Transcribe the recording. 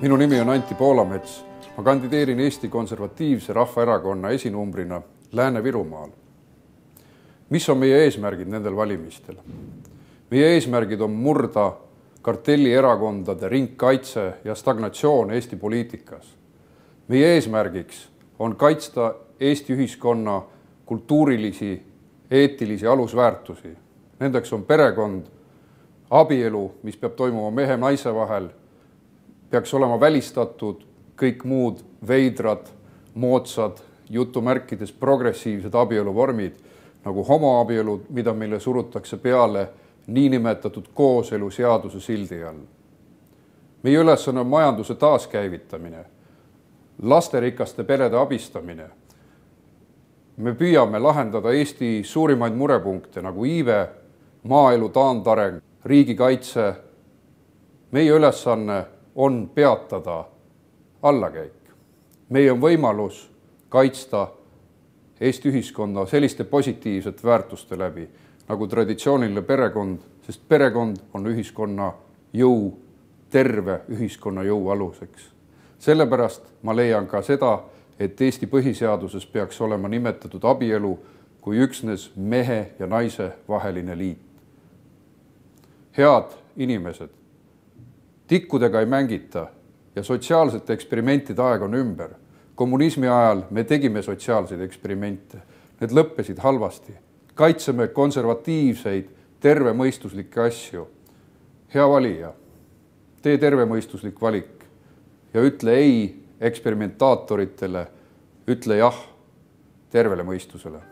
Minu nimi on Anti Poolamets. Ma kandideerin Eesti Konservatiivse Rahvaerakonna esinumbrina Lääne-Virumaal. Mis on meie eesmärgid nendel valimistel? Meie eesmärgid on murda kartellierakondade ringkaitse ja stagnatsioon Eesti poliitikas. Meie eesmärgiks on kaitsta Eesti ühiskonna kultuurilisi, eetilisi alusväärtusi. Nendeks on perekond, abielu, mis peab toimuma mehe ja naise vahel, peaks olema välistatud kõik muud veidrad, moodsad, jutumärkides progressiivsed abieluvormid, nagu homoabielud, mida meile surutakse peale niinimetatud kooseluseaduse sildi all. Meie ülesanne on majanduse taaskäivitamine, lasterikaste perede abistamine. Me püüame lahendada Eesti suurimaid murepunkte nagu iive, maaelu taandareng, riigikaitse. Meie ülesanne on peatada allakäik. Meie on võimalus kaitsta Eesti ühiskonda selliste positiivsete väärtuste läbi, nagu traditsiooniline perekond, sest perekond on ühiskonna jõu, terve ühiskonna jõu aluseks. Sellepärast ma leian ka seda, et Eesti põhiseaduses peaks olema nimetatud abielu kui üksnes mehe ja naise vaheline liit. Head inimesed, tikkudega ei mängita ja sotsiaalsete eksperimentide aeg on ümber. Kommunismi ajal me tegime sotsiaalseid eksperimente. Need lõppesid halvasti. Kaitseme konservatiivseid, tervemõistuslikke asju. Hea valija, tee tervemõistuslik valik ja ütle ei eksperimentaatoritele, ütle jah tervele mõistusele.